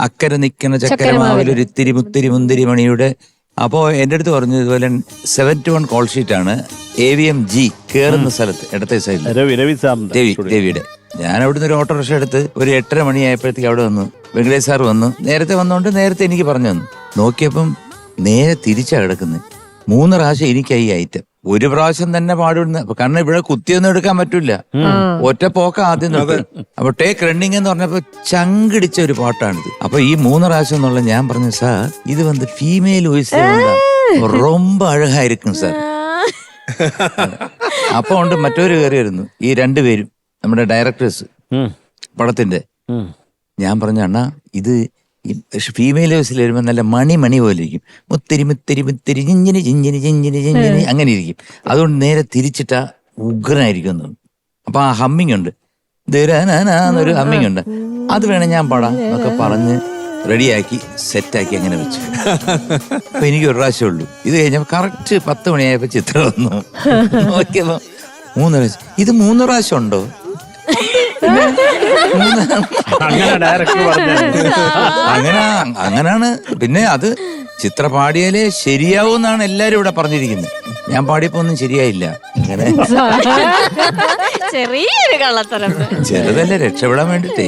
അക്കരെ നിൽക്കുന്ന ചക്കരമാവിൽ ഒരു ഇത്തിരി മുത്തിരി മുന്തിരി മണിയുടെ. അപ്പോൾ എൻ്റെ അടുത്ത് പറഞ്ഞു ഇതുപോലെ 71 കോൾ ഷീറ്റാണ് AVM G കയറുന്ന സ്ഥലത്ത് ഇടത്തെ സൈഡിൽ രവിയുടെ. ഞാൻ അവിടുന്ന് ഒരു ഓട്ടോറിക്ഷ എടുത്ത് ഒരു 8:30 മണിയായപ്പോഴത്തേക്ക് അവിടെ വന്നു. വെങ്കടേഷ് സാർ വന്നു. നേരത്തെ വന്നോണ്ട് നേരത്തെ എനിക്ക് പറഞ്ഞു തന്നു. നോക്കിയപ്പം നേരെ തിരിച്ചാ കിടക്കുന്നത്. 3 പ്രാവശ്യം എനിക്കായി ഈ ഐറ്റം. ഒരു പ്രാവശ്യം തന്നെ പാടുന്ന, കാരണം ഇവിടെ കുത്തിയൊന്നും എടുക്കാൻ പറ്റൂല, ഒറ്റ പോക്ക ആദ്യം നോക്കി. അപ്പൊ ടേക്ക് റണ്ണിങ് എന്ന് പറഞ്ഞപ്പോ ചങ്കിടിച്ച ഒരു പാട്ടാണിത്. അപ്പൊ ഈ 3 പ്രാവശ്യം എന്നുള്ള ഞാൻ പറഞ്ഞു സാർ ഇത് വന്ന് ഫീമെയിൽ വോയിസ് ரொம்ப അഴകാ ഇരിക്കും സാർ. അപ്പൊ ഉണ്ട് മറ്റൊരു കയറി വരുന്നു. ഈ 2 പേരും നമ്മുടെ ഡയറക്ടേഴ്സ് പടത്തിന്റെ. ഞാൻ പറഞ്ഞു അണ്ണാ ഇത് ഫീമെയിൽ വോയിസിൽ വരുമ്പോൾ നല്ല മണി പോലെ ഇരിക്കും. മുത്തിരി മുത്തിരി മുത്തിരി ജിഞ്ചിന് ജിഞ്ചിന് ജിഞ്ചിന് ജിഞ്ചിന് അങ്ങനെ ഇരിക്കും. അതുകൊണ്ട് നേരെ തിരിച്ചിട്ടാ ഉഗ്രനായിരിക്കും. അപ്പൊ ആ ഹമ്മിങ് ഉണ്ട്, എന്നൊരു ഹമ്മിങ് ഉണ്ട്. അത് വേണം ഞാൻ പാടാം എന്നൊക്കെ പറഞ്ഞ് റെഡിയാക്കി സെറ്റാക്കി അങ്ങനെ വെച്ചു. അപ്പൊ എനിക്ക് ഒരു പ്രാവശ്യം ഉള്ളൂ. ഇത് കഴിഞ്ഞപ്പോ കറക്റ്റ് 10 മണിയായപ്പോ ചിത്രം വന്നു. നോക്കിയപ്പോ 3 പ്രാവശ്യം. ഇത് 3 പ്രാവശ്യം ഉണ്ടോ? അങ്ങനാണ്. പിന്നെ അത് ചിത്ര പാടിയാലേ ശരിയാവൂന്നാണ് എല്ലാരും ഇവിടെ പറഞ്ഞിരിക്കുന്നത്. ഞാൻ പാടിയപ്പോ ഒന്നും ശരിയായില്ല. അങ്ങനെ ചെറിയൊരു കള്ളത്തരം, ചെറുതല്ലേ, രക്ഷപ്പെടാൻ വേണ്ടിട്ടേ.